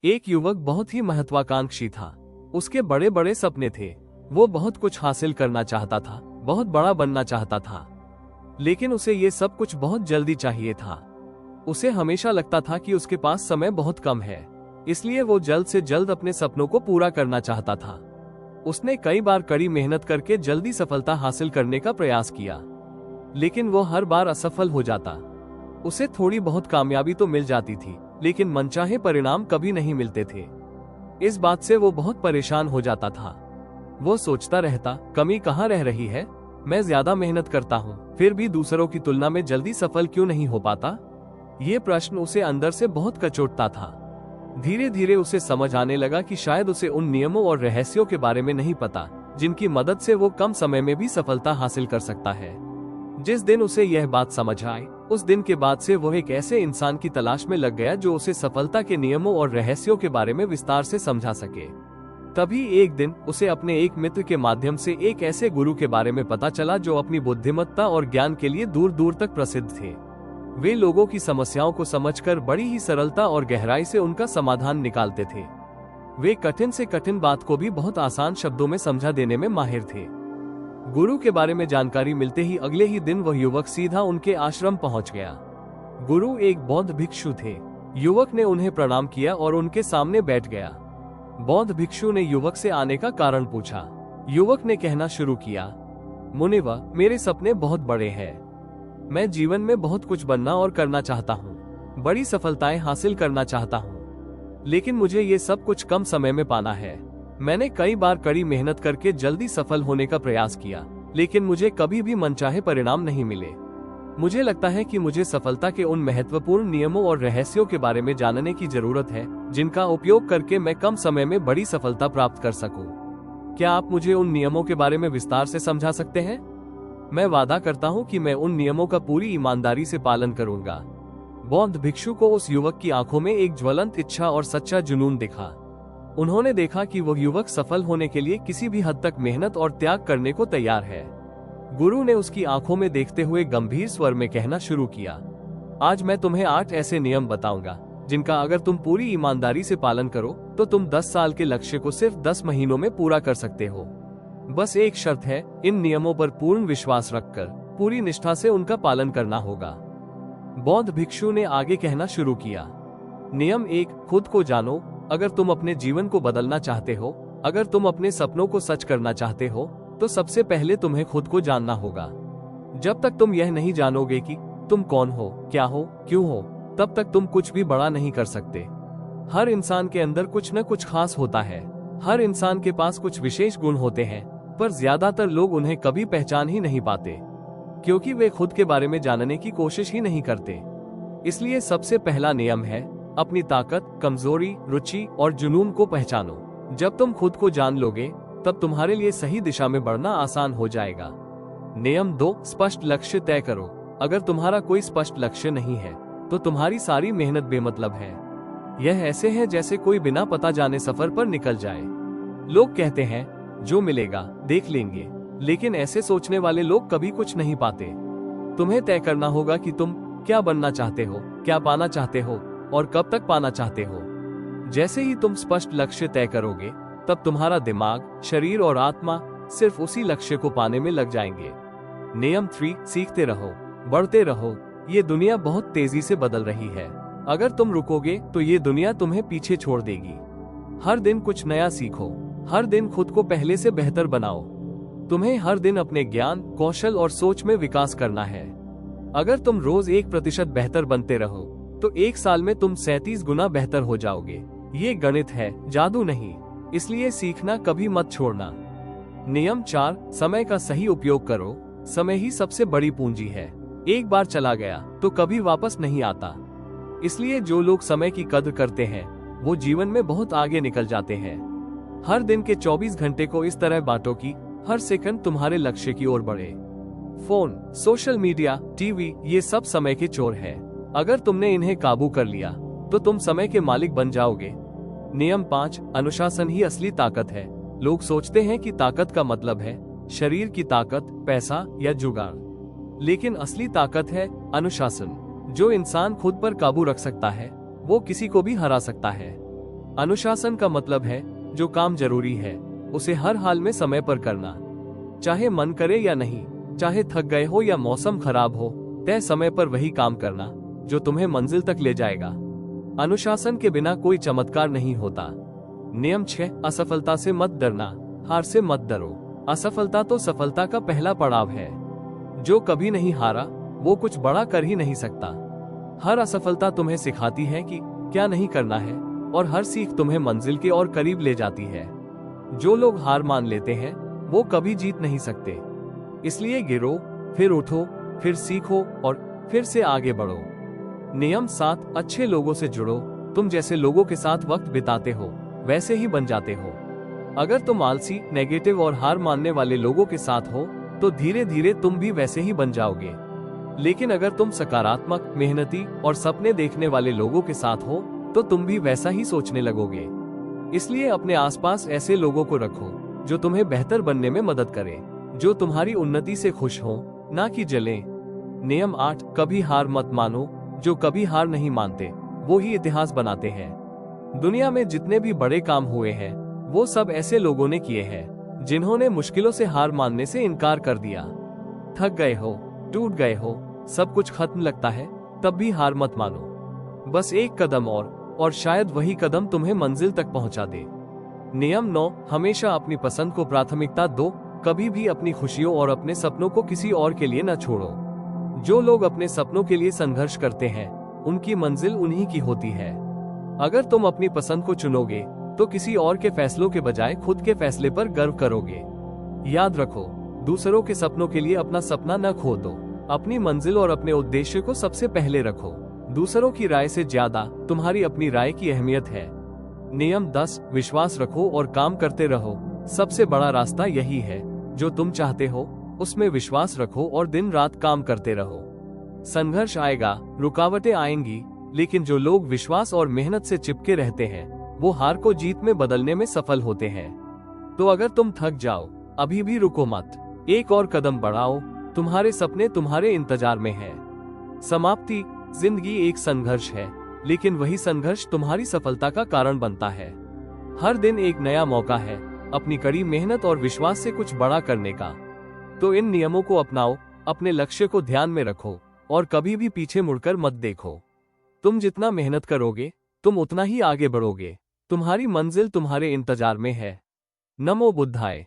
एक युवक बहुत ही महत्वाकांक्षी था। उसके बड़े बड़े सपने थे। वो बहुत कुछ हासिल करना चाहता था, बहुत बड़ा बनना चाहता था, लेकिन उसे ये सब कुछ बहुत जल्दी चाहिए था। उसे हमेशा लगता था कि उसके पास समय बहुत कम है, इसलिए वो जल्द से जल्द अपने सपनों को पूरा करना चाहता था। उसने कई बार कड़ी मेहनत करके जल्दी सफलता हासिल करने का प्रयास किया, लेकिन वो हर बार असफल हो जाता। उसे थोड़ी बहुत कामयाबी तो मिल जाती थी, लेकिन मनचाहे परिणाम कभी नहीं मिलते थे। इस बात से वो बहुत परेशान हो जाता था। वो सोचता रहता, कमी कहाँ रह रही है? मैं ज्यादा मेहनत करता हूँ, फिर भी दूसरों की तुलना में जल्दी सफल क्यों नहीं हो पाता? ये प्रश्न उसे अंदर से बहुत कचोटता था। धीरे धीरे उसे समझ आने लगा कि शायद उसे उन नियमों और रहस्यों के बारे में नहीं पता, जिनकी मदद से वो कम समय में भी सफलता हासिल कर सकता है। जिस दिन उसे यह बात समझ आई, उस दिन के बाद से वो एक ऐसे इंसान की तलाश में लग गया जो उसे सफलता के नियमों और रहस्यों के बारे में विस्तार से समझा सके। तभी एक दिन उसे अपने एक मित्र के माध्यम से एक ऐसे गुरु के बारे में पता चला जो अपनी बुद्धिमत्ता और ज्ञान के लिए दूर दूर तक प्रसिद्ध थे। वे लोगों की समस्याओं को समझकर बड़ी ही सरलता और गहराई से उनका समाधान निकालते थे। वे कठिन से कठिन बात को भी बहुत आसान शब्दों में समझा देने में माहिर थे। गुरु के बारे में जानकारी मिलते ही अगले ही दिन वह युवक सीधा उनके आश्रम पहुंच गया। गुरु एक बौद्ध भिक्षु थे। युवक ने उन्हें प्रणाम किया और उनके सामने बैठ गया। बौद्ध भिक्षु ने युवक से आने का कारण पूछा। युवक ने कहना शुरू किया, मुनिवर, मेरे सपने बहुत बड़े हैं। मैं जीवन में बहुत कुछ बनना और करना चाहता हूँ, बड़ी सफलताएं हासिल करना चाहता हूँ, लेकिन मुझे ये सब कुछ कम समय में पाना है। मैंने कई बार कड़ी मेहनत करके जल्दी सफल होने का प्रयास किया, लेकिन मुझे कभी भी मनचाहे परिणाम नहीं मिले। मुझे लगता है कि मुझे सफलता के उन महत्वपूर्ण नियमों और रहस्यों के बारे में जानने की जरूरत है, जिनका उपयोग करके मैं कम समय में बड़ी सफलता प्राप्त कर सकूं। क्या आप मुझे उन नियमों के बारे में विस्तार से समझा सकते हैं? मैं वादा करता हूं कि मैं उन नियमों का पूरी ईमानदारी से पालन करूंगा। बौद्ध भिक्षु को उस युवक की आंखों में एक ज्वलंत इच्छा और सच्चा जुनून दिखा। उन्होंने देखा कि वह युवक सफल होने के लिए किसी भी हद तक मेहनत और त्याग करने को तैयार है। गुरु ने उसकी आंखों में देखते हुए गंभीर स्वर में कहना शुरू किया, आज मैं तुम्हें 8 ऐसे नियम बताऊंगा, जिनका अगर तुम पूरी ईमानदारी से पालन करो तो तुम 10 साल के लक्ष्य को सिर्फ 10 महीनों में पूरा कर सकते हो। बस एक शर्त है, इन नियमों पर पूर्ण विश्वास रखकर पूरी निष्ठा से उनका पालन करना होगा। बौद्ध भिक्षु ने आगे कहना शुरू किया, नियम 1, खुद को जानो। अगर तुम अपने जीवन को बदलना चाहते हो, अगर तुम अपने सपनों को सच करना चाहते हो, तो सबसे पहले तुम्हें खुद को जानना होगा। जब तक तुम यह नहीं जानोगे कि तुम कौन हो, क्या हो, क्यों हो, तब तक तुम कुछ भी बड़ा नहीं कर सकते। हर इंसान के अंदर कुछ न कुछ खास होता है। हर इंसान के पास कुछ विशेष गुण होते हैं, पर ज्यादातर लोग उन्हें कभी पहचान ही नहीं पाते, क्योंकि वे खुद के बारे में जानने की कोशिश ही नहीं करते। इसलिए सबसे पहला नियम है, अपनी ताकत, कमजोरी, रुचि और जुनून को पहचानो। जब तुम खुद को जान लोगे, तब तुम्हारे लिए सही दिशा में बढ़ना आसान हो जाएगा। नियम 2, स्पष्ट लक्ष्य तय करो। अगर तुम्हारा कोई स्पष्ट लक्ष्य नहीं है, तो तुम्हारी सारी मेहनत बेमतलब है। यह ऐसे है जैसे कोई बिना पता जाने सफर पर निकल जाए। लोग कहते हैं, जो मिलेगा देख लेंगे, लेकिन ऐसे सोचने वाले लोग कभी कुछ नहीं पाते। तुम्हें तय करना होगा कि तुम क्या बनना चाहते हो, क्या पाना चाहते हो और कब तक पाना चाहते हो। जैसे ही तुम स्पष्ट लक्ष्य तय करोगे, तब तुम्हारा दिमाग, शरीर और आत्मा सिर्फ उसी लक्ष्य को पाने में लग जाएंगे। नियम 3, सीखते रहो, बढ़ते रहो। ये दुनिया बहुत तेजी से बदल रही है। अगर तुम रुकोगे तो ये दुनिया तुम्हें पीछे छोड़ देगी। हर दिन कुछ नया सीखो, हर दिन खुद को पहले से बेहतर बनाओ। तुम्हें हर दिन अपने ज्ञान, कौशल और सोच में विकास करना है। अगर तुम रोज 1% बेहतर बनते रहो, तो 1 साल में तुम 37 गुना बेहतर हो जाओगे। ये गणित है, जादू नहीं। इसलिए सीखना कभी मत छोड़ना। नियम 4, समय का सही उपयोग करो। समय ही सबसे बड़ी पूंजी है। एक बार चला गया तो कभी वापस नहीं आता। इसलिए जो लोग समय की कद्र करते हैं, वो जीवन में बहुत आगे निकल जाते हैं। हर दिन के 24 घंटे को इस तरह बांटो कि हर सेकंड तुम्हारे लक्ष्य की ओर बढ़े। फोन, सोशल मीडिया, टीवी, ये सब समय के चोर हैं। अगर तुमने इन्हें काबू कर लिया, तो तुम समय के मालिक बन जाओगे। नियम 5, अनुशासन ही असली ताकत है। लोग सोचते हैं कि ताकत का मतलब है शरीर की ताकत, पैसा या जुगाड़, लेकिन असली ताकत है अनुशासन। जो इंसान खुद पर काबू रख सकता है, वो किसी को भी हरा सकता है। अनुशासन का मतलब है जो काम जरूरी है उसे हर हाल में समय पर करना, चाहे मन करे या नहीं, चाहे थक गए हो या मौसम खराब हो, तय समय पर वही काम करना जो तुम्हें मंजिल तक ले जाएगा। अनुशासन के बिना कोई चमत्कार नहीं होता। नियम 6, असफलता से मत डरना, हार से मत डरो। असफलता तो सफलता का पहला पड़ाव है। जो कभी नहीं हारा वो कुछ बड़ा कर ही नहीं सकता। हर असफलता तुम्हें सिखाती है कि क्या नहीं करना है, और हर सीख तुम्हें मंजिल के और करीब ले जाती है। जो लोग हार मान लेते हैं वो कभी जीत नहीं सकते। इसलिए गिरो, फिर उठो, फिर सीखो और फिर से आगे बढ़ो। नियम 7, अच्छे लोगों से जुड़ो। तुम जैसे लोगों के साथ वक्त बिताते हो वैसे ही बन जाते हो। अगर तुम आलसी, नेगेटिव और हार मानने वाले लोगों के साथ हो तो धीरे धीरे तुम भी वैसे ही बन जाओगे। लेकिन अगर तुम सकारात्मक, मेहनती और सपने देखने वाले लोगों के साथ हो तो तुम भी वैसा ही सोचने लगोगे। इसलिए अपने आसपास ऐसे लोगों को रखो जो तुम्हें बेहतर बनने में मदद करे, जो तुम्हारी उन्नति से खुश हो, ना कि जलें। नियम 8, कभी हार मत मानो। जो कभी हार नहीं मानते वो ही इतिहास बनाते हैं। दुनिया में जितने भी बड़े काम हुए हैं वो सब ऐसे लोगों ने किए हैं जिन्होंने मुश्किलों से हार मानने से इनकार कर दिया। थक गए हो, टूट गए हो, सब कुछ खत्म लगता है, तब भी हार मत मानो। बस एक कदम और शायद वही कदम तुम्हें मंजिल तक पहुंचा दे। नियम 9, हमेशा अपनी पसंद को प्राथमिकता दो। कभी भी अपनी खुशियों और अपने सपनों को किसी और के लिए न छोड़ो। जो लोग अपने सपनों के लिए संघर्ष करते हैं उनकी मंजिल उन्हीं की होती है। अगर तुम अपनी पसंद को चुनोगे तो किसी और के फैसलों के बजाय खुद के फैसले पर गर्व करोगे। याद रखो, दूसरों के सपनों के लिए अपना सपना न खो दो। अपनी मंजिल और अपने उद्देश्य को सबसे पहले रखो। दूसरों की राय से ज्यादा तुम्हारी अपनी राय की अहमियत है। नियम 10, विश्वास रखो और काम करते रहो। सबसे बड़ा रास्ता यही है। जो तुम चाहते हो उसमें विश्वास रखो और दिन रात काम करते रहो। संघर्ष आएगा, रुकावटें आएंगी, लेकिन जो लोग विश्वास और मेहनत से चिपके रहते हैं वो हार को जीत में बदलने में सफल होते हैं। तो अगर तुम थक जाओ, अभी भी रुको मत, एक और कदम बढ़ाओ। तुम्हारे सपने तुम्हारे इंतजार में हैं। समाप्ति, जिंदगी एक संघर्ष है, लेकिन वही संघर्ष तुम्हारी सफलता का कारण बनता है। हर दिन एक नया मौका है अपनी कड़ी मेहनत और विश्वास से कुछ बड़ा करने का। तो इन नियमों को अपनाओ, अपने लक्ष्य को ध्यान में रखो और कभी भी पीछे मुड़कर मत देखो। तुम जितना मेहनत करोगे तुम उतना ही आगे बढ़ोगे। तुम्हारी मंजिल तुम्हारे इंतजार में है। नमो बुद्धाय।